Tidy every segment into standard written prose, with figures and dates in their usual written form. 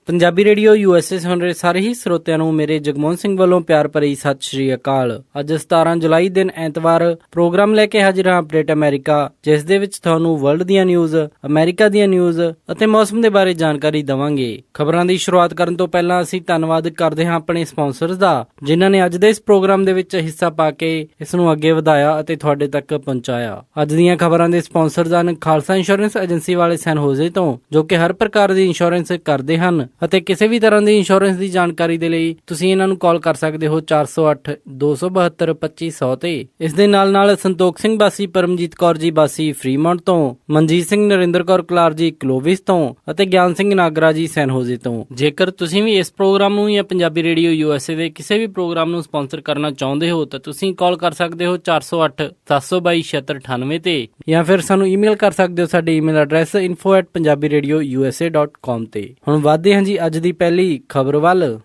Punjabi radio USA ਸੁਣ ਰਹੇ ਸਾਰੇ ਹੀ ਸਰੋਤਿਆਂ ਨੂੰ ਮੇਰੇ ਜਗਮੋਹਨ ਸਿੰਘ ਵੱਲੋਂ ਪਿਆਰ ਭਰੀ ਸਤਿ ਸ਼੍ਰੀ ਅਕਾਲ। ਅੱਜ 17 ਜੁਲਾਈ ਦਿਨ ਐਤਵਾਰ ਪ੍ਰੋਗਰਾਮ ਲੈ ਕੇ ਹਾਜ਼ਰ ਹਾਂ ਅਪਡੇਟ ਅਮਰੀਕਾ, ਜਿਸ ਦੇ ਵਿੱਚ ਤੁਹਾਨੂੰ ਵਰਲਡ ਦੀਆਂ ਨਿਊਜ਼, ਅਮਰੀਕਾ ਦੀਆਂ ਨਿਊਜ਼ ਅਤੇ ਮੌਸਮ ਦੇ ਬਾਰੇ ਜਾਣਕਾਰੀ ਦੇਵਾਂਗੇ। ਖਬਰਾਂ ਦੀ ਸ਼ੁਰੂਆਤ ਕਰਨ ਤੋਂ ਪਹਿਲਾਂ ਅਸੀਂ ਧੰਨਵਾਦ ਕਰਦੇ ਹਾਂ ਆਪਣੇ ਸਪਾਂਸਰਸ ਦਾ, ਜਿਨ੍ਹਾਂ ਨੇ ਅੱਜ ਦੇ ਇਸ ਪ੍ਰੋਗਰਾਮ ਦੇ ਵਿੱਚ ਹਿੱਸਾ ਪਾ ਕੇ ਇਸ ਨੂੰ ਅੱਗੇ ਵਧਾਇਆ ਅਤੇ ਤੁਹਾਡੇ ਤੱਕ ਪਹੁੰਚਾਇਆ। ਅੱਜ ਦੀਆਂ ਖਬਰਾਂ ਦੇ ਸਪਾਂਸਰਸ ਹਨ ਖਾਲਸਾ ਇੰਸ਼ੋਰੈਂਸ ਏਜੰਸੀ ਵਾਲੇ ਸੈਨ ਹੋਜ਼ੇ ਤੋਂ, ਜੋ ਕਿ ਹਰ ਪ੍ਰਕਾਰ ਦੀ ਇੰਸ਼ੋਰੈਂਸ ਕਰਦੇ ਹਨ ਅਤੇ ਕਿਸੇ ਵੀ ਤਰ੍ਹਾਂ ਦੀ ਇੰਸ਼ੋਰੈਂਸ ਦੀ ਜਾਣਕਾਰੀ ਦੇ ਲਈ ਤੁਸੀਂ ਇਹਨਾਂ ਨੂੰ ਕਾਲ ਕਰ ਸਕਦੇ ਹੋ 408 272 2500 ਤੇ। ਇਸ ਦੇ ਨਾਲ ਸੰਤੋਖ ਸਿੰਘ ਬਾਸੀ ਪਰਮਜੀਤ ਕੌਰ ਜੀ ਬਾਸੀ ਫਰੀਮੌਂਟ ਤੋਂ, ਮਨਜੀਤ ਸਿੰਘ ਨਰਿੰਦਰ ਕੌਰ ਕਲਾਰ ਜੀ ਕਲੋਵਿਸ ਤੋਂ ਅਤੇ ਗਿਆਨ ਸਿੰਘ ਨਾਗਰਾ ਜੀ ਸੈਨ ਹੋਜ਼ੇ ਤੋਂ। ਜੇਕਰ ਤੁਸੀਂ ਵੀ ਇਸ ਪ੍ਰੋਗਰਾਮ ਨੂੰ ਜਾਂ ਪੰਜਾਬੀ ਰੇਡੀਓ USA ਦੇ ਕਿਸੇ ਵੀ ਪ੍ਰੋਗਰਾਮ ਨੂੰ ਸਪਾਂਸਰ ਕਰਨਾ ਚਾਹੁੰਦੇ ਹੋ ਤਾਂ ਤੁਸੀਂ ਕਾਲ ਕਰ ਸਕਦੇ ਹੋ 408 722 7698 ਤੇ, ਜਾਂ ਫਿਰ ਸਾਨੂੰ ਈਮੇਲ ਕਰ ਸਕਦੇ ਹੋ ਸਾਡੇ ਈਮੇਲ ਐਡਰੈਸ info@punjabiradiousa.com ਤੇ। ਹੁਣ ਵਧਦੇ ਹਾਂ ਜੀ ਅੱਜ ਦੀ ਪਹਿਲੀ ਖਬਰ ਵੱਲ।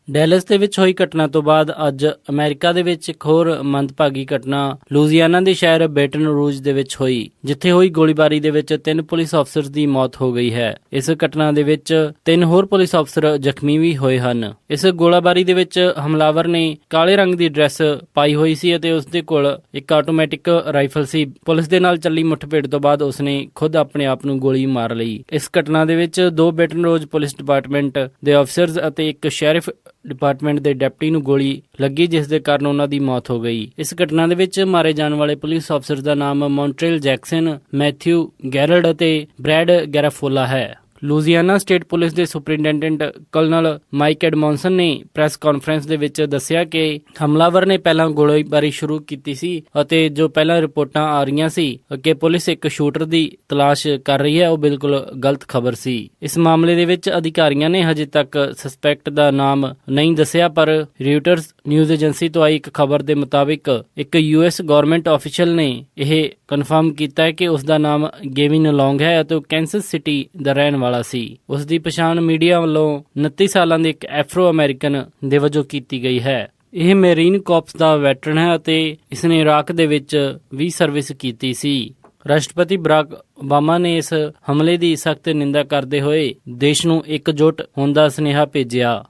ਡੈਲਸ ਦੇ ਵਿੱਚ ਹੋਈ ਘਟਨਾ ਤੋਂ ਬਾਅਦ ਅੱਜ ਅਮਰੀਕਾ ਦੇ ਵਿੱਚ ਇੱਕ ਹੋਰ ਮੰਦਭਾਗੀ ਘਟਨਾ ਲੂਜ਼ੀਆਨਾ ਦੇ ਸ਼ਹਿਰ ਬੇਟਨ ਰੂਜ ਦੇ ਵਿੱਚ ਹੋਈ, ਜਿੱਥੇ ਹੋਈ ਗੋਲੀਬਾਰੀ ਦੇ ਵਿੱਚ 3 ਪੁਲਿਸ ਅਫਸਰਸ ਦੀ ਮੌਤ ਹੋ ਗਈ ਹੈ। ਇਸ ਘਟਨਾ ਦੇ ਵਿੱਚ 3 ਹੋਰ ਪੁਲਿਸ ਅਫਸਰ ਜ਼ਖਮੀ ਵੀ ਹੋਏ ਹਨ। ਇਸ ਗੋਲੀਬਾਰੀ ਦੇ ਵਿੱਚ ਹਮਲਾਵਰ ਨੇ ਕਾਲੇ ਰੰਗ ਦੀ ਡਰੈਸ ਪਾਈ ਹੋਈ ਸੀ ਅਤੇ ਉਸ ਦੇ ਕੋਲ ਇੱਕ ਆਟੋਮੈਟਿਕ ਰਾਈਫਲ ਸੀ। ਪੁਲਿਸ ਦੇ ਨਾਲ ਚੱਲੀ ਮੁੱਠਭੇੜ ਤੋਂ ਬਾਅਦ ਉਸਨੇ ਖੁਦ ਆਪਣੇ ਆਪ ਨੂੰ ਗੋਲੀ ਮਾਰ ਲਈ। ਇਸ ਘਟਨਾ ਦੇ ਵਿੱਚ 2 ਬੇਟਨ ਰੋਜ ਪੁਲਿਸ ਡਿਪਾਰਟਮੈਂਟ ਦੇ ਅਫਸਰਸ ਅਤੇ ਇੱਕ ਸ਼ੈਰਿਫ ਡਿਪਾਰਟਮੈਂਟ ਦੇ ਡਿਪਟੀ ਨੂੰ ਗੋਲੀ ਲੱਗੀ, ਜਿਸ ਦੇ ਕਾਰਨ ਉਹਨਾਂ ਦੀ ਮੌਤ ਹੋ ਗਈ। ਇਸ ਘਟਨਾ ਦੇ ਵਿੱਚ ਮਾਰੇ ਜਾਣ ਵਾਲੇ ਪੁਲਿਸ ਅਫਸਰ ਦਾ ਨਾਮ ਮੌਂਟਰੇਲ ਜੈਕਸਨ, ਮੈਥਿਊ ਗੈਰਲਡ ਅਤੇ ਬ੍ਰੈਡ ਗੈਰਾਫੋਲਾ ਹੈ। ਲੂਜ਼ੀਆਨਾ ਸਟੇਟ ਪੁਲਿਸ ਦੇ ਸੁਪਰਿੰਟੈਂਡੈਂਟ ਕਰਨਲ ਮਾਈਕ ਐਡਮੌਨਸਨ ਨੇ ਪ੍ਰੈਸ ਕਾਨਫਰੰਸ ਦੇ ਵਿੱਚ ਦੱਸਿਆ ਕਿ ਹਮਲਾਵਰ ਨੇ ਪਹਿਲਾਂ ਗੋਲੀਬਾਰੀ ਸ਼ੁਰੂ ਕੀਤੀ ਸੀ ਅਤੇ ਜੋ ਪਹਿਲਾਂ ਰਿਪੋਰਟਾਂ ਆ ਰਹੀਆਂ ਸੀ ਕਿ ਪੁਲਿਸ ਇੱਕ ਸ਼ੂਟਰ ਦੀ ਤਲਾਸ਼ ਕਰ ਰਹੀ ਹੈ, ਉਹ ਬਿਲਕੁਲ ਗਲਤ ਖਬਰ ਸੀ। ਇਸ ਮਾਮਲੇ ਦੇ ਵਿੱਚ ਅਧਿਕਾਰੀਆਂ ਨੇ ਹਜੇ ਤੱਕ ਸਸਪੈਕਟ ਦਾ ਨਾਮ ਨਹੀਂ ਦੱਸਿਆ, ਪਰ ਰਿਊਟਰਸ ਨਿਊਜ਼ ਏਜੰਸੀ ਤੋਂ ਆਈ ਇੱਕ ਖਬਰ ਦੇ ਮੁਤਾਬਿਕ ਇੱਕ US ਗਵਰਨਮੈਂਟ ਆਫੀਸ਼ੀਅਲ ਨੇ ਇਹ ਕਨਫਰਮ ਕੀਤਾ ਹੈ ਕਿ ਉਸ ਦਾ ਨਾਮ ਗੇਵਿਨ ਲੌਂਗ ਹੈ ਅਤੇ ਉਹ ਕੈਂਸਸ ਸਿਟੀ ਦਾ ਰਹਿਣ ਵਾਲਾ ਸੀ। ਉਸ ਦੀ ਪਛਾਣ ਮੀਡੀਆ ਵੱਲੋਂ 29 ਸਾਲਾਂ ਦੇ ਇੱਕ ਐਫਰੋ ਅਮਰੀਕਨ ਦੇ ਵਜੋਂ ਕੀਤੀ ਗਈ ਹੈ। ਇਹ ਮੈਰੀਨ ਕਾਰਪਸ ਦਾ ਵੈਟਰਨ ਹੈ ਅਤੇ ਇਸਨੇ ਇਰਾਕ ਦੇ ਵਿੱਚ ਵੀ ਸਰਵਿਸ ਕੀਤੀ ਸੀ। ਰਾਸ਼ਟਰਪਤੀ ਬਰਾਕ ਓਬਾਮਾ ਨੇ ਇਸ ਹਮਲੇ ਦੀ ਸਖਤ ਨਿੰਦਾ ਕਰਦੇ ਹੋਏ ਦੇਸ਼ ਨੂੰ ਇਕਜੁੱਟ ਹੋਣ ਦਾ ਸੁਨੇਹਾ ਭੇਜਿਆ।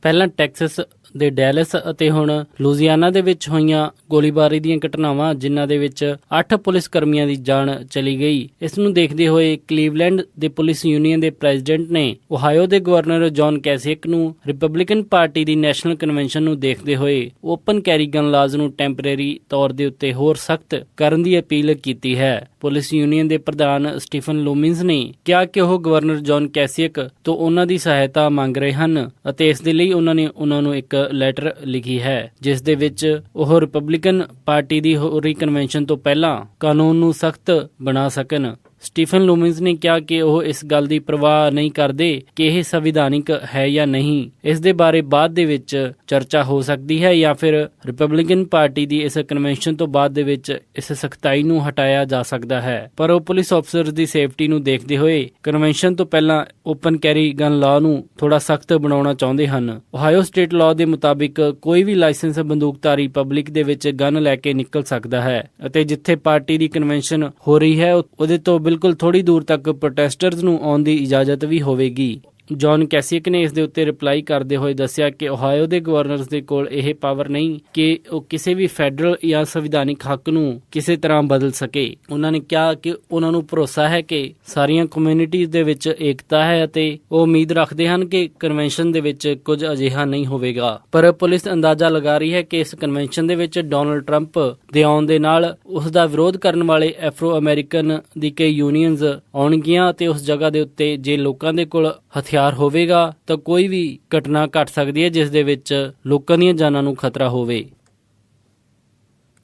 ਪਹਿਲਾਂ ਟੈਕਸਸ ਦੇ ਡੈਲਸ ਅਤੇ ਹੁਣ ਲੂਜ਼ੀਆਨਾ ਦੇ ਵਿੱਚ ਹੋਈਆਂ ਗੋਲੀਬਾਰੀ ਦੀਆਂ ਘਟਨਾਵਾਂ, ਜਿਨ੍ਹਾਂ ਦੇ ਵਿੱਚ 8 ਪੁਲਿਸ ਕਰਮੀਆਂ ਦੀ ਜਾਨ ਚਲੀ ਗਈ। ਇਸ ਨੂੰ ਦੇਖਦੇ ਹੋਏ ਕਲੀਵਲੈਂਡ ਦੇ ਪੁਲਿਸ ਯੂਨੀਅਨ ਦੇ ਪ੍ਰੈਜ਼ੀਡੈਂਟ ਨੇ ਓਹਾਇਓ ਦੇ ਗਵਰਨਰ ਜੌਨ ਕੈਸਿਕ ਨੂੰ ਰਿਪਬਲਿਕਨ ਪਾਰਟੀ ਦੀ ਨੈਸ਼ਨਲ ਕਨਵੈਨਸ਼ਨ ਨੂੰ ਦੇਖਦੇ ਹੋਏ ਓਪਨ ਕੈਰੀ ਗਨ ਲਾਜ਼ ਨੂੰ ਟੈਂਪਰੇਰੀ ਤੌਰ ਦੇ ਉੱਤੇ ਹੋਰ ਸਖਤ ਕਰਨ ਦੀ ਅਪੀਲ ਕੀਤੀ ਹੈ। ਪੁਲਿਸ ਯੂਨੀਅਨ ਦੇ ਪ੍ਰਧਾਨ ਸਟੀਫਨ ਲੂਮਿਨਸ ਨੇ ਕਿਹਾ ਕਿ ਉਹ ਗਵਰਨਰ ਜੌਨ ਕੈਸਿਕ ਤੋਂ ਉਹਨਾਂ ਦੀ ਸਹਾਇਤਾ ਮੰਗ ਰਹੇ ਹਨ ਅਤੇ ਇਸ ਦੇ ਲਈ ਉਹਨਾਂ ਨੇ ਉਹਨਾਂ ਨੂੰ ਇੱਕ ਲੈਟਰ ਲਿਖੀ ਹੈ, ਜਿਸ ਦੇ ਵਿੱਚ ਉਹ ਰਿਪਬਲਿਕਨ ਪਾਰਟੀ ਦੀ ਹੋਰੀ ਕਨਵੈਨਸ਼ਨ ਤੋਂ ਪਹਿਲਾਂ ਕਾਨੂੰਨ ਨੂੰ ਸਖਤ ਬਣਾ ਸਕਣ। ਸਟੀਫਨ ਲੂਮਿਨਸ ਨੇ ਕਿਹਾ ਕਿ ਉਹ ਇਸ ਗੱਲ ਦੀ ਪਰਵਾਹ ਨਹੀਂ ਕਰਦੇ ਕਿ ਇਹ ਸੰਵਿਧਾਨਿਕ ਹੈ ਜਾਂ ਨਹੀਂ। ਇਸ ਦੇ ਬਾਰੇ ਬਾਅਦ ਦੇ ਵਿੱਚ ਚਰਚਾ ਹੋ ਸਕਦੀ ਹੈ ਜਾਂ ਫਿਰ ਰਿਪਬਲਿਕਨ ਪਾਰਟੀ ਦੀ ਇਸ ਕਨਵੈਨਸ਼ਨ ਤੋਂ ਬਾਅਦ ਦੇ ਵਿੱਚ ਇਸ ਸਖਤਾਈ ਨੂੰ ਹਟਾਇਆ ਜਾ ਸਕਦਾ ਹੈ। ਪਰ ਉਹ ਪੁਲਿਸ ਅਫਸਰ ਦੀ ਸੇਫਟੀ ਨੂੰ ਦੇਖਦੇ ਹੋਏ ਕਨਵੈਨਸ਼ਨ ਤੋਂ ਪਹਿਲਾਂ ਓਪਨ ਕੈਰੀ ਗਨ ਲਾਅ ਨੂੰ ਥੋੜਾ ਸਖਤ ਬਣਾਉਣਾ ਚਾਹੁੰਦੇ ਹਨ। ਓਹਾਇਓ ਸਟੇਟ ਲਾਅ ਦੇ ਮੁਤਾਬਿਕ ਕੋਈ ਵੀ ਲਾਇਸੈਂਸ ਬੰਦੂਕਧਾਰੀ ਪਬਲਿਕ ਦੇ ਵਿੱਚ ਗਨ ਲੈ ਕੇ ਨਿਕਲ ਸਕਦਾ ਹੈ ਅਤੇ ਜਿੱਥੇ ਪਾਰਟੀ ਦੀ ਕਨਵੈਨਸ਼ਨ ਹੋ ਰਹੀ ਹੈ ਉਹਦੇ ਤੋਂ ਬਿਲਕੁਲ ਥੋੜੀ ਦੂਰ ਤੱਕ ਪ੍ਰੋਟੈਸਟਰਸ ਨੂੰ ਆਉਣ ਦੀ ਇਜਾਜ਼ਤ ਵੀ ਹੋਵੇਗੀ। ਜੌਨ ਕੈਸਿਕ ਨੇ ਇਸ ਦੇ ਉੱਤੇ ਰਿਪਲਾਈ ਕਰਦੇ ਹੋਏ ਦੱਸਿਆ ਕਿ ਓਹਾਇਓ ਦੇ ਗਵਰਨਰਸ ਦੇ ਕੋਲ ਇਹ ਪਾਵਰ ਨਹੀਂ ਕਿ ਉਹ ਕਿਸੇ ਵੀ ਫੈਡਰਲ ਜਾਂ ਸੰਵਿਧਾਨਿਕ ਹੱਕ ਨੂੰ ਕਿਸੇ ਤਰ੍ਹਾਂ ਬਦਲ ਸਕੇ। ਉਹਨਾਂ ਨੇ ਕਿਹਾ ਕਿ ਉਹਨਾਂ ਨੂੰ ਭਰੋਸਾ ਹੈ ਕਿ ਸਾਰੀਆਂ ਕਮਿਊਨਿਟੀਜ਼ ਦੇ ਵਿੱਚ ਏਕਤਾ ਹੈ ਅਤੇ ਉਹ ਉਮੀਦ ਰੱਖਦੇ ਹਨ ਕਿ ਕਨਵੈਨਸ਼ਨ ਦੇ ਵਿੱਚ ਕੁਝ ਅਜਿਹਾ ਨਹੀਂ ਹੋਵੇਗਾ। ਪਰ ਪੁਲਿਸ ਅੰਦਾਜ਼ਾ ਲਗਾ ਰਹੀ ਹੈ ਕਿ ਇਸ ਕਨਵੈਨਸ਼ਨ ਦੇ ਵਿੱਚ ਡੋਨਲਡ ਟਰੰਪ ਦੇ ਆਉਣ ਦੇ ਨਾਲ ਉਸ ਦਾ ਵਿਰੋਧ ਕਰਨ ਵਾਲੇ ਐਫਰੋ ਅਮਰੀਕਨ ਦੀ ਕਈ ਯੂਨੀਅਨਸ ਆਉਣਗੀਆਂ ਅਤੇ ਉਸ ਜਗ੍ਹਾ ਦੇ ਉੱਤੇ ਜੇ ਲੋਕਾਂ ਦੇ ਕੋਲ ਹਥਿਆਰ ਹੋਵੇਗਾ ਤਾਂ ਕੋਈ ਵੀ ਘਟਨਾ ਘਟ ਸਕਦੀ ਹੈ ਜਿਸ ਦੇ ਵਿੱਚ ਲੋਕਾਂ ਦੀਆਂ ਜਾਨਾਂ ਨੂੰ ਖਤਰਾ ਹੋਵੇ।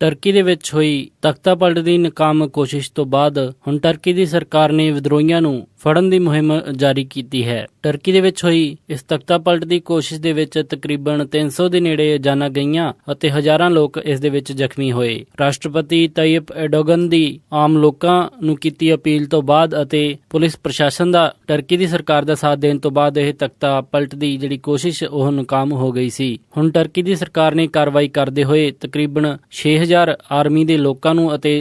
ਟਰਕੀ ਦੇ ਵਿੱਚ ਹੋਈ ਤਖਤਾ ਪਲਟ ਦੀ ਨਾਕਾਮ ਕੋਸ਼ਿਸ਼ ਤੋਂ ਬਾਅਦ ਹੁਣ ਟਰਕੀ ਦੀ ਸਰਕਾਰ ਨੇ ਵਿਦਰੋਹੀਆਂ ਨੂੰ ਫੜਨ ਦੀ ਮੁਹਿੰਮ ਜਾਰੀ ਕੀਤੀ ਹੈ। ਟਰਕੀ ਦੇ ਵਿੱਚ ਹੋਈ ਇਸ ਤਖਤਾ ਪਲਟ ਦੀ ਕੋਸ਼ਿਸ਼ ਦੇ ਵਿੱਚ ਤਕਰੀਬਨ 300 ਦੇ ਨੇੜੇ ਜਾਨਾਂ ਗਈਆਂ ਅਤੇ ਹਜ਼ਾਰਾਂ ਲੋਕ ਇਸ ਦੇ ਵਿੱਚ ਜ਼ਖਮੀ ਹੋਏ। ਰਾਸ਼ਟਰਪਤੀ ਤਾਇਪ ਐਰਡੋਗਨ ਦੀ ਆਮ ਲੋਕਾਂ ਨੂੰ ਕੀਤੀ ਅਪੀਲ ਤੋਂ ਬਾਅਦ ਅਤੇ ਪੁਲਿਸ ਪ੍ਰਸ਼ਾਸਨ ਦਾ ਟਰਕੀ ਦੀ ਸਰਕਾਰ ਦਾ ਸਾਥ ਦੇਣ ਤੋਂ ਬਾਅਦ ਇਹ ਤਖਤਾ ਪਲਟ ਦੀ ਜਿਹੜੀ ਕੋਸ਼ਿਸ਼ ਉਹ ਨਾਕਾਮ ਹੋ ਗਈ ਸੀ। ਹੁਣ ਟਰਕੀ ਦੀ ਸਰਕਾਰ ਨੇ ਕਾਰਵਾਈ ਕਰਦੇ ਹੋਏ ਤਕਰੀਬਨ 6000 ਆਰਮੀ ਦੇ ਲੋਕਾਂ ਨੂੰ ਅਤੇ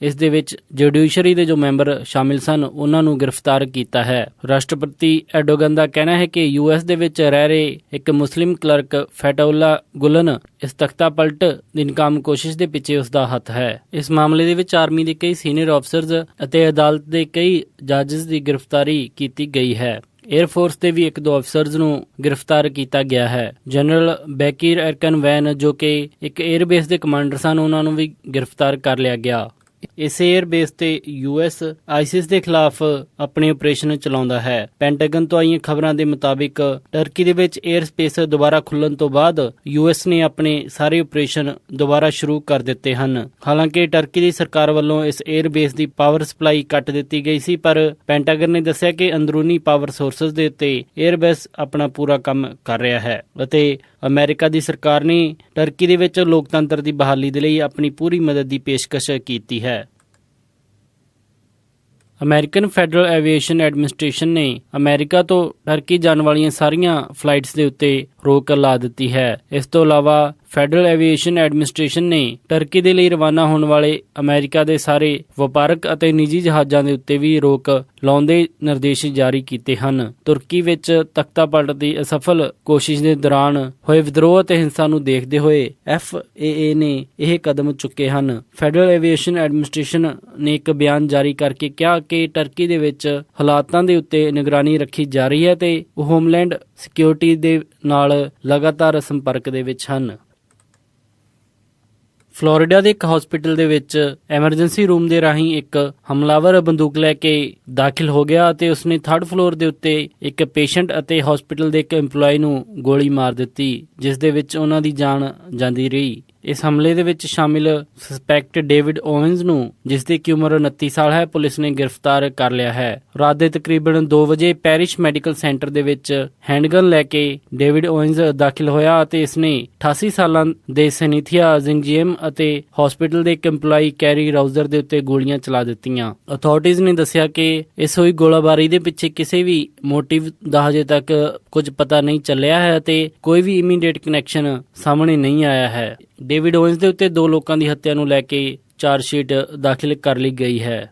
ਇਸ ਦੇ ਵਿੱਚ ਜੁਡੀਸ਼ਰੀ ਦੇ ਜੋ ਮੈਂਬਰ ਸ਼ਾਮਿਲ ਸਨ ਉਹਨਾਂ ਨੂੰ ਗ੍ਰਿਫਤਾਰ ਕੀਤਾ ਹੈ। ਰਾਸ਼ਟਰਪਤੀ ਐਰਡੋਗਨ ਦਾ ਕਹਿਣਾ ਹੈ ਕਿ US ਦੇ ਵਿੱਚ ਰਹਿ ਰਹੇ ਇੱਕ ਮੁਸਲਿਮ ਕਲਰਕ ਫੈਟਉਲਾ ਗੁਲਨ ਇਸ ਤਖਤਾ ਪਲਟ ਦੀ ਨਾਕਾਮ ਕੋਸ਼ਿਸ਼ ਦੇ ਪਿੱਛੇ ਉਸ ਦਾ ਹੱਥ ਹੈ। ਇਸ ਮਾਮਲੇ ਦੇ ਵਿੱਚ ਆਰਮੀ ਦੇ ਕਈ ਸੀਨੀਅਰ ਅਫਸਰਜ਼ ਅਤੇ ਅਦਾਲਤ ਦੇ ਕਈ ਜੱਜਸ ਦੀ ਗ੍ਰਿਫਤਾਰੀ ਕੀਤੀ ਗਈ ਹੈ। 에ਅਰਫੋਰਸ ਦੇ ਵੀ 1-2 ਅਫਸਰਜ਼ ਨੂੰ ਗ੍ਰਿਫਤਾਰ ਕੀਤਾ ਗਿਆ ਹੈ। ਜਨਰਲ ਬੈਕੀਰ ਐਰਕਨ ਵੈਨ ਜੋ ਕਿ ਇੱਕ 에ਅਰਬੇਸ ਦੇ ਕਮਾਂਡਰ ਸਨ ਉਹਨਾਂ ਨੂੰ ਵੀ ਗ੍ਰਿਫਤਾਰ ਕਰ ਲਿਆ ਗਿਆ। ਇਸੇ 에ਅਰਬੇਸ ਤੇ US ਆਈਸਿਸ ਦੇ ਖਿਲਾਫ ਆਪਣੇ ਆਪਰੇਸ਼ਨ ਚਲਾਉਂਦਾ ਹੈ। ਪੈਂਟਾਗਨ ਤੋਂ ਆਈਆਂ ਖਬਰਾਂ ਦੇ ਮੁਤਾਬਿਕ ਟਰਕੀ ਦੇ ਵਿੱਚ 에ਅਰ ਸਪੇਸ ਦੁਬਾਰਾ ਖੁੱਲਣ ਤੋਂ ਬਾਅਦ US ਨੇ ਆਪਣੇ ਸਾਰੇ ਆਪਰੇਸ਼ਨ ਦੁਬਾਰਾ ਸ਼ੁਰੂ ਕਰ ਦਿੱਤੇ ਹਨ। ਹਾਲਾਂਕਿ ਟਰਕੀ ਦੀ ਸਰਕਾਰ ਵੱਲੋਂ ਇਸ 에ਅਰਬੇਸ ਦੀ ਪਾਵਰ ਸਪਲਾਈ ਕੱਟ ਦਿੱਤੀ ਗਈ ਸੀ, ਪਰ ਪੈਂਟਾਗਨ ਨੇ ਦੱਸਿਆ ਕਿ ਅੰਦਰੂਨੀ ਪਾਵਰ ਸੋਰਸਸ ਦੇ ਉੱਤੇ 에ਅਰਬੇਸ ਆਪਣਾ ਪੂਰਾ ਕੰਮ ਕਰ ਰਿਹਾ ਹੈ ਅਤੇ ਅਮਰੀਕਾ ਦੀ ਸਰਕਾਰ ਨੇ ਟਰਕੀ ਦੇ ਵਿੱਚ ਲੋਕਤੰਤਰ ਦੀ ਬਹਾਲੀ ਦੇ ਲਈ ਆਪਣੀ ਪੂਰੀ ਮਦਦ ਦੀ ਪੇਸ਼ਕਸ਼ ਕੀਤੀ ਹੈ। ਅਮਰੀਕਨ ਫੈਡਰਲ ਐਵੀਏਸ਼ਨ ਐਡਮਿਨਿਸਟ੍ਰੇਸ਼ਨ ਨੇ ਅਮਰੀਕਾ ਤੋਂ ਟਰਕੀ ਜਾਣ ਵਾਲੀਆਂ ਸਾਰੀਆਂ ਫਲਾਈਟਸ ਦੇ ਉੱਤੇ ਰੋਕ ਲਾ ਦਿੱਤੀ ਹੈ। ਇਸ ਤੋਂ ਇਲਾਵਾ ਫੈਡਰਲ ਐਵੀਏਸ਼ਨ ਐਡਮਿਨਿਸਟ੍ਰੇਸ਼ਨ ਨੇ ਟਰਕੀ ਦੇ ਲਈ ਰਵਾਨਾ ਹੋਣ ਵਾਲੇ ਅਮਰੀਕਾ ਦੇ ਸਾਰੇ ਵਪਾਰਕ ਅਤੇ ਨਿੱਜੀ ਜਹਾਜ਼ਾਂ ਦੇ ਉੱਤੇ ਵੀ ਰੋਕ ਲਾਉਣ ਦੇ ਨਿਰਦੇਸ਼ ਜਾਰੀ ਕੀਤੇ ਹਨ। ਤੁਰਕੀ ਵਿੱਚ ਤਖਤਾ ਪਲਟ ਦੀ ਅਸਫਲ ਕੋਸ਼ਿਸ਼ ਦੇ ਦੌਰਾਨ ਹੋਏ ਵਿਦਰੋਹ ਅਤੇ ਹਿੰਸਾ ਨੂੰ ਦੇਖਦੇ ਹੋਏ FAA ਨੇ ਇਹ ਕਦਮ ਚੁੱਕੇ ਹਨ। ਫੈਡਰਲ ਐਵੀਏਸ਼ਨ ਐਡਮਿਨਿਸਟ੍ਰੇਸ਼ਨ ਨੇ ਇੱਕ ਬਿਆਨ ਜਾਰੀ ਕਰਕੇ ਕਿਹਾ ਕਿ ਟਰਕੀ ਦੇ ਵਿੱਚ ਹਾਲਾਤਾਂ ਦੇ ਉੱਤੇ ਨਿਗਰਾਨੀ ਰੱਖੀ ਜਾ ਰਹੀ ਹੈ ਤੇ ਉਹ ਹੋਮਲੈਂਡ ਸਿਕਿਉਰਿਟੀ ਦੇ ਨਾਲ ਲਗਾਤਾਰ ਸੰਪਰਕ ਦੇ ਵਿੱਚ ਹਨ। ਫਲੋਰੀਡਾ ਦੇ ਇੱਕ ਹਸਪੀਟਲ ਦੇ ਵਿੱਚ ਐਮਰਜੈਂਸੀ ਰੂਮ ਦੇ ਰਾਹੀਂ ਇੱਕ ਹਮਲਾਵਰ ਬੰਦੂਕ ਲੈ ਕੇ ਦਾਖਲ ਹੋ ਗਿਆ ਅਤੇ ਉਸਨੇ 3rd ਫਲੋਰ ਦੇ ਉੱਤੇ ਇੱਕ ਪੇਸ਼ੈਂਟ ਅਤੇ ਹਸਪੀਟਲ ਦੇ ਇੱਕ EMPLOYE ਨੂੰ ਗੋਲੀ ਮਾਰ ਦਿੱਤੀ, ਜਿਸ ਦੇ ਵਿੱਚ ਉਹਨਾਂ ਦੀ ਜਾਨ ਜਾਂਦੀ ਰਹੀ। ਇਸ ਹਮਲੇ ਦੇ ਵਿੱਚ ਸ਼ਾਮਿਲ ਸਸਪੈਕਟ ਡੇਵਿਡ ਓਵਨਜ਼ ਨੂੰ, ਜਿਸ ਦੀ ਕਿ ਉਮਰ 29 ਸਾਲ ਹੈ, ਪੁਲਿਸ ਨੇ ਗ੍ਰਿਫਤਾਰ ਕਰ ਲਿਆ ਹੈ। ਰਾਤ ਦੇ ਤਕਰੀਬਨ 2 ਵਜੇ ਪੈਰਿਸ਼ ਮੈਡੀਕਲ ਸੈਂਟਰ ਦੇ ਵਿੱਚ ਹੈਂਡਗਨ ਲੈ ਕੇ ਡੇਵਿਡ ਓਵਨਜ਼ ਦਾਖਲ ਹੋਇਆ ਅਤੇ ਇਸਨੇ 88 ਸਾਲਾਂ ਦੇ ਸੈਨੀਥੀਆ ਜ਼ਿੰਗਜੀਐਮ ਅਤੇ ਹਸਪੀਟਲ ਦੇ ਇੱਕ EMPLOYE ਕੈਰੀ ਰਾਊਜ਼ਰ ਦੇ ਉੱਤੇ ਗੋਲੀਆਂ ਚਲਾ ਦਿੱਤੀਆਂ। ਅਥਾਰਟੀਜ਼ ਨੇ ਦੱਸਿਆ ਕਿ ਇਸ ਹੋਈ ਗੋਲਾਬਾਰੀ ਦੇ ਪਿੱਛੇ ਕਿਸੇ ਵੀ ਮੋਟਿਵ ਦਾ ਹਜੇ ਤੱਕ ਕੁਝ ਪਤਾ ਨਹੀਂ ਚੱਲਿਆ ਹੈ ਅਤੇ ਕੋਈ ਵੀ ਇਮੀਡੀਏਟ ਕਨੈਕਸ਼ਨ ਸਾਹਮਣੇ ਨਹੀਂ ਆਇਆ ਹੈ। ਡੇਵਿਡ ਓਵਨਜ਼ ਦੇ ਉੱਤੇ 2 ਲੋਕਾਂ ਦੀ ਹੱਤਿਆ ਨੂੰ ਲੈ ਕੇ ਚਾਰਜਸ਼ੀਟ ਦਾਖਲ ਕਰ ਲਈ ਗਈ ਹੈ।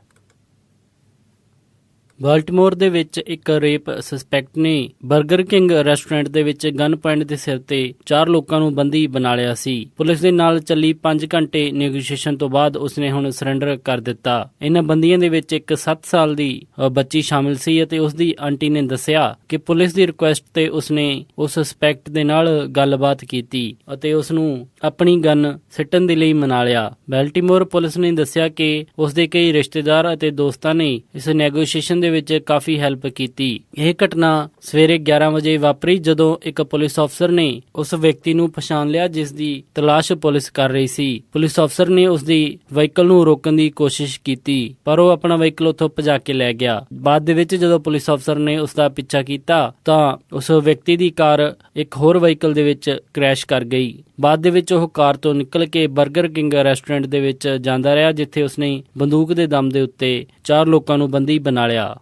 ਬਾਲਟਿਮੋਰ ਦੇ ਵਿੱਚ ਇੱਕ ਰੇਪ ਸਸਪੈਕਟ ਨੇ 버ਗਰ ਕਿੰਗ ਰੈਸਟੋਰੈਂਟ ਦੇ ਵਿੱਚ ਗਨ ਪੁਆਇੰਟ ਦੇ ਸਿਰ ਤੇ 4 ਲੋਕਾਂ ਨੂੰ ਬੰਦੀ ਬਣਾ ਲਿਆ ਸੀ। ਪੁਲਿਸ ਦੇ ਨਾਲ ਚੱਲੀ 5 ਘੰਟੇ ਨੈਗੋਸ਼ੀਏਸ਼ਨ ਤੋਂ ਬਾਅਦ ਉਸਨੇ ਹੁਣ ਸਰੈਂਡਰ ਕਰ ਦਿੱਤਾ। ਇਹਨਾਂ ਬੰਦੀਆਂ ਦੇ ਵਿੱਚ ਇੱਕ 7 ਸਾਲ ਦੀ ਬੱਚੀ ਸ਼ਾਮਿਲ ਸੀ ਅਤੇ ਉਸਦੀ ਆਂਟੀ ਨੇ ਦੱਸਿਆ ਕਿ ਪੁਲਿਸ ਦੀ ਰਿਕੁਐਸਟ ਤੇ ਉਸਨੇ ਉਸ ਸਸਪੈਕਟ ਦੇ ਨਾਲ ਗੱਲਬਾਤ ਕੀਤੀ ਅਤੇ ਉਸਨੂੰ ਆਪਣੀ ਗਨ ਸਿੱਟਣ ਦੇ ਲਈ ਮਨਾ ਲਿਆ। ਬਾਲਟਿਮੋਰ ਪੁਲਿਸ ਨੇ ਦੱਸਿਆ ਕਿ ਉਸਦੇ ਕਈ ਰਿਸ਼ਤੇਦਾਰ ਅਤੇ ਦੋਸਤਾਂ ਨੇ ਇਸ ਨੈਗੋਸ਼ੀਏਸ਼ਨ ਦੇ ਵਿੱਚ ਕਾਫੀ ਹੈਲਪ ਕੀਤੀ। ਇਹ ਘਟਨਾ ਸਵੇਰੇ 11 ਵਜੇ ਵਾਪਰੀ ਜਦੋਂ ਇੱਕ ਪੁਲਿਸ ਅਫਸਰ ਨੇ ਉਸ ਵਿਅਕਤੀ ਨੂੰ ਪਛਾਣ ਲਿਆ ਜਿਸ ਦੀ ਤਲਾਸ਼ ਪੁਲਿਸ ਕਰ ਰਹੀ ਸੀ। ਪੁਲਿਸ ਅਫਸਰ ਨੇ ਉਸ ਦੀ ਵਹੀਕਲ ਨੂੰ ਰੋਕਣ ਦੀ ਕੋਸ਼ਿਸ਼ ਕੀਤੀ ਪਰ ਉਹ ਆਪਣਾ ਵਹੀਕਲ ਉੱਥੋਂ ਭਜਾ ਕੇ ਲੈ ਗਿਆ। ਬਾਅਦ ਦੇ ਵਿੱਚ ਜਦੋਂ ਪੁਲਿਸ ਅਫਸਰ ਨੇ ਉਸ ਦਾ ਪਿੱਛਾ ਕੀਤਾ ਤਾਂ ਉਸ ਵਿਅਕਤੀ ਦੀ ਕਾਰ ਇੱਕ ਹੋਰ ਵਹੀਕਲ ਦੇ ਵਿੱਚ ਕ੍ਰੈਸ਼ ਕਰ ਗਈ। ਬਾਅਦ ਦੇ ਵਿੱਚ ਉਹ ਕਾਰ ਤੋਂ ਨਿਕਲ ਕੇ 버ਗਰ ਕਿੰਗ ਰੈਸਟੋਰੈਂਟ ਦੇ ਵਿੱਚ ਜਾਂਦਾ ਰਿਹਾ, ਜਿੱਥੇ ਉਸਨੇ ਬੰਦੂਕ ਦੇ ਦਮ ਦੇ ਉੱਤੇ 4 ਲੋਕਾਂ ਨੂੰ ਬੰਦੀ ਬਣਾ ਲਿਆ।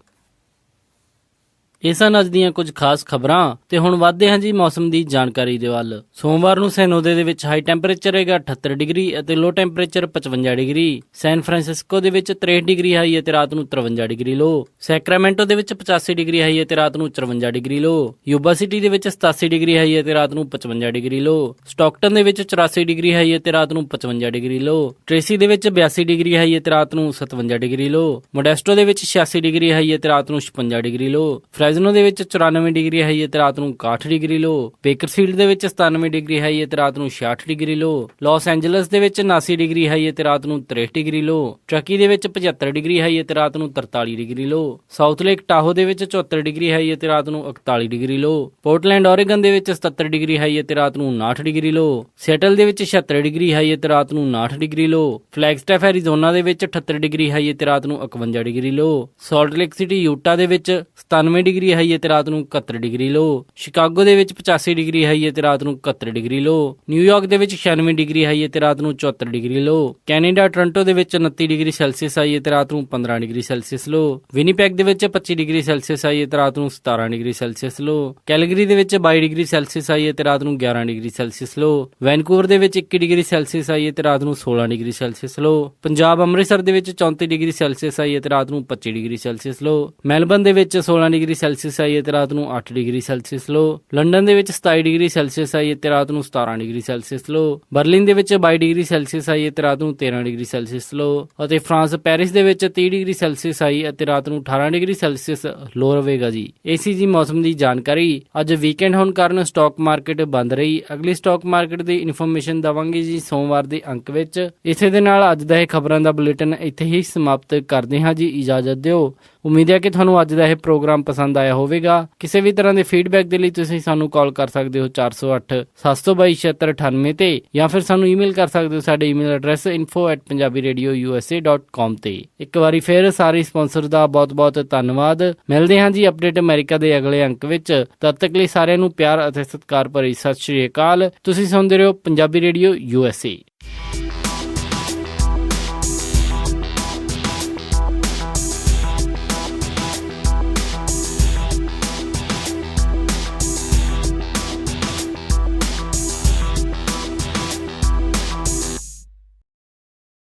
ਇਹ ਸਨ ਅੱਜ ਦੀਆਂ ਕੁਝ ਖਾਸ ਖਬਰਾਂ ਤੇ ਹੁਣ ਵਧਦੇ ਹਾਂ ਜੀ ਮੌਸਮ ਦੀ ਜਾਣਕਾਰੀ ਦੇ ਵੱਲ। ਸੋਮਵਾਰ ਨੂੰ ਸੈਨ ਹੋਜ਼ੇ ਦੇ ਵਿੱਚ ਹਾਈ ਟੈਂਪਰੇਚਰ ਰਹੇਗਾ 78 ਡਿਗਰੀ ਅਤੇ ਲੋ ਟੈਂਪਰੇਚਰ 55 ਡਿਗਰੀ। ਸੈਨ ਫਰਾਂਸਿਸਕੋ ਦੇ ਵਿੱਚ 63 ਡਿਗਰੀ ਹਾਈ ਅਤੇ ਰਾਤ ਨੂੰ 53 ਡਿਗਰੀ ਲੋ। ਸੈਕਰਾਮੈਂਟੋ ਦੇ ਵਿੱਚ 85 ਡਿਗਰੀ ਹਾਈ ਅਤੇ ਰਾਤ ਨੂੰ 54 ਡਿਗਰੀ ਲੋ। ਯੂਬਾ ਸਿਟੀ ਦੇ ਵਿੱਚ 87 ਡਿਗਰੀ ਹਾਈ ਅਤੇ ਰਾਤ ਨੂੰ 55 ਡਿਗਰੀ ਲੋ। ਸਟਾਕਟਨ ਦੇ ਵਿੱਚ 84 ਡਿਗਰੀ ਹਾਈ ਅਤੇ ਰਾਤ ਨੂੰ 55 ਡਿਗਰੀ ਲੋ। ਟ੍ਰੇਸੀ ਦੇ ਵਿੱਚ 82 ਡਿਗਰੀ ਹਾਈ ਅਤੇ ਰਾਤ ਨੂੰ 57 ਡਿਗਰੀ ਲੋ। ਮੋਡੈਸਟੋ ਦੇ ਵਿੱਚ 86 ਡਿਗਰੀ ਹਾਈ ਅਤੇ ਰਾਤ ਨੂੰ 56 ਡਿਗਰੀ ਲੋ। ਫ੍ਰੈਜ਼ਨੋ ਦੇ ਵਿੱਚ 94 ਡਿਗਰੀ ਹਾਈ ਹੈ ਤੇ ਰਾਤ ਨੂੰ 61 ਡਿਗਰੀ ਲੋ। ਬੇਕਰਫੀਲਡ ਦੇ ਵਿੱਚ 97 ਡਿਗਰੀ ਹਾਈ ਹੈ ਤੇ ਰਾਤ ਨੂੰ 66 ਡਿਗਰੀ ਲੋ। ਲਾਸ ਐਂਜਲਸ ਦੇ ਵਿੱਚ 79 ਡਿਗਰੀ ਹਾਈ ਹੈ ਤੇ ਰਾਤ ਨੂੰ 63 ਡਿਗਰੀ ਲੋ। ਟਰਕੀ ਦੇ ਵਿੱਚ 75 ਡਿਗਰੀ ਹਾਈ ਹੈ ਤੇ ਰਾਤ ਨੂੰ 43 ਡਿਗਰੀ ਲੋ। ਸਾਊਥ ਲੇਕ ਟਾਹੋ ਦੇ ਵਿੱਚ 74 ਡਿਗਰੀ ਹਾਈ ਹੈ ਤੇ ਰਾਤ ਨੂੰ 41 ਡਿਗਰੀ ਲੋ। ਪੋਰਟਲੈਂਡ ਓਰੇਗਨ ਦੇ ਵਿੱਚ 77 ਡਿਗਰੀ ਹਾਈ ਹੈ ਤੇ ਰਾਤ ਨੂੰ 59 ਡਿਗਰੀ ਲੋ। ਸਿਐਟਲ ਦੇ ਵਿੱਚ 76 ਡਿਗਰੀ ਹਾਈ ਹੈ ਤੇ ਰਾਤ ਨੂੰ 59 ਡਿਗਰੀ ਲੋ। ਫਲੈਗਸਟੈਫ ਐਰੀਜ਼ੋਨਾ ਦੇ ਵਿੱਚ 78 ਡਿਗਰੀ ਹਾਈ ਹੈ ਤੇ ਰਾਤ ਨੂੰ 51 ਡਿਗਰੀ ਲੋ। ਸਾਲਟ ਲੇਕ ਸਿਟੀ ਯੂਟਾ ਦੇ ਵਿੱਚ 97 ਡਿਗਰੀ ਹਾਈ ਹੈ ਤੇ ਰਾਤ ਨੂੰ 71 ਡਿਗਰੀ ਲੋ। ਸ਼ਿਕਾਗੋ ਦੇ ਵਿੱਚ 85 ਡਿਗਰੀ ਹਾਈ ਹੈ ਤੇ ਰਾਤ ਨੂੰ 71 ਡਿਗਰੀ ਲੋ। ਨਿਊਯਾਰਕ ਦੇ ਵਿੱਚ 96 ਡਿਗਰੀ ਹਾਈ ਹੈ ਤੇ ਰਾਤ ਨੂੰ 74 ਡਿਗਰੀ ਲੋ। ਕੈਨੇਡਾ ਟੋਰਾਂਟੋ ਦੇ ਵਿੱਚ 29 ਡਿਗਰੀ ਸੈਲਸੀਅਸ ਹਾਈ ਹੈ ਤੇ ਰਾਤ ਨੂੰ 15 ਡਿਗਰੀ ਸੈਲਸੀਅਸ ਲੋ। ਵਿਨੀਪੈਗ ਦੇ ਵਿੱਚ 25 ਡਿਗਰੀ ਸੈਲਸੀਅਸ ਹਾਈ ਹੈ ਤੇ ਰਾਤ ਨੂੰ 17 ਡਿਗਰੀ ਸੈਲਸੀਅਸ ਲੋ। ਕੈਲਗਰੀ ਦੇ ਵਿੱਚ 22 ਡਿਗਰੀ ਸੈਲਸੀਅਸ ਹਾਈ ਹੈ ਤੇ ਰਾਤ ਨੂੰ 11 ਡਿਗਰੀ ਸੈਲਸੀਅਸ ਲੋ। ਵੈਨਕੂਵਰ ਦੇ ਵਿੱਚ 21 ਡਿਗਰੀ ਸੈਲਸੀਅਸ ਹਾਈ ਹੈ ਤੇ ਰਾਤ ਨੂੰ 16 ਡਿਗਰੀ ਸੈਲਸੀਅਸ ਲੋ। ਪੰਜਾਬ ਅੰਮ੍ਰਿਤਸਰ ਦੇ ਵਿੱਚ 34 ਡਿਗਰੀ ਸੈਲਸੀਅਸ ਹਾਈ ਹੈ ਤੇ ਰਾਤ ਨੂੰ 25 ਡਿਗਰੀ ਸੈਲਸੀਅਸ ਲੋ। ਮੈਲਬਨ ਦੇ ਵਿੱਚ 16 ਡਿਗਰੀ ਸੈਲਸੀਅਸ ਹਾਈ ਹੈ ਤੇ ਰਾਤ ਨੂੰ 8 ਡਿਗਰੀ ਸੈਲਸੀਅਸ ਲੋ। ਲੰਡਨ ਦੇ ਵਿੱਚ 27 ਡਿਗਰੀ ਸੈਲਸੀਅਸ ਹਾਈ ਹੈ ਤੇ ਰਾਤ ਨੂੰ 17 ਡਿਗਰੀ ਸੈਲਸੀਅਸ ਲੋ। ਬਰਲਿਨ ਦੇ ਵਿੱਚ 22 ਡਿਗਰੀ ਸੈਲਸੀਅਸ ਹਾਈ ਹੈ ਤੇ ਰਾਤ ਨੂੰ 13 ਡਿਗਰੀ ਸੈਲਸੀਅਸ ਲੋ। ਅਤੇ ਫਰਾਂਸ ਪੈਰਿਸ ਦੇ ਵਿੱਚ 30 ਡਿਗਰੀ ਸੈਲਸੀਅਸ ਹਾਈ ਅਤੇ ਰਾਤ ਨੂੰ 18 ਡਿਗਰੀ ਸੈਲਸੀਅਸ ਲੋ ਰਹੇਗਾ ਜੀ। ਇਹ ਸੀ ਜੀ ਮੌਸਮ ਦੀ ਜਾਣਕਾਰੀ। ਅੱਜ ਵੀਕਐਂਡ ਹੋਣ ਕਾਰਨ ਸਟਾਕ ਮਾਰਕੀਟ ਬੰਦ ਰਹੀ। ਅਗਲੀ ਸਟਾਕ ਮਾਰਕੀਟ ਦੀ ਇਨਫੋਰਮੇਸ਼ਨ ਦਵਾਂਗੇ ਜੀ ਸੋਮਵਾਰ ਦੇ ਅੰਕ ਵਿੱਚ। ਇਸੇ ਦੇ ਨਾਲ ਅੱਜ ਦਾ ਇਹ ਖਬਰਾਂ ਦਾ ਬੁਲੇਟਿਨ ਇੱਥੇ ਹੀ ਸਮਾਪਤ ਕਰਦੇ ਹਾਂ ਜੀ। ਇਜਾਜ਼ਤ ਦਿਓ। ਉਮੀਦ ਹੈ ਕਿ ਤੁਹਾਨੂੰ ਅੱਜ ਦਾ ਇਹ ਪ੍ਰੋਗਰਾਮ ਪਸੰਦ ਆਇਆ ਹੋਵੇਗਾ। ਕਿਸੇ ਵੀ ਤਰ੍ਹਾਂ ਦੇ ਫੀਡਬੈਕ ਦੇ ਲਈ ਤੁਸੀਂ ਸਾਨੂੰ ਕਾਲ ਕਰ ਸਕਦੇ ਹੋ 408 722 7698 ਤੇ ਜਾਂ ਫਿਰ ਸਾਨੂੰ ਈਮੇਲ ਕਰ ਸਕਦੇ ਹੋ ਸਾਡੇ ਈਮੇਲ ਐਡਰੈਸ info@punjabiradiousa.com ਤੇ। ਇੱਕ ਵਾਰੀ ਫਿਰ ਸਾਰੇ ਸਪਾਂਸਰ ਦਾ ਬਹੁਤ-ਬਹੁਤ ਧੰਨਵਾਦ। ਮਿਲਦੇ ਹਾਂ ਜੀ ਅਪਡੇਟ ਅਮਰੀਕਾ ਦੇ ਅਗਲੇ ਅੰਕ ਵਿੱਚ। ਤਦ ਤੱਕ ਲਈ ਸਾਰਿਆਂ ਨੂੰ ਪਿਆਰ ਅਤੇ ਸਤਿਕਾਰ ਭਰੀ ਸਤਿ ਸ਼੍ਰੀ ਅਕਾਲ। ਤੁਸੀਂ ਸੁਣਦੇ ਰਹੋ ਪੰਜਾਬੀ ਰੇਡੀਓ USA।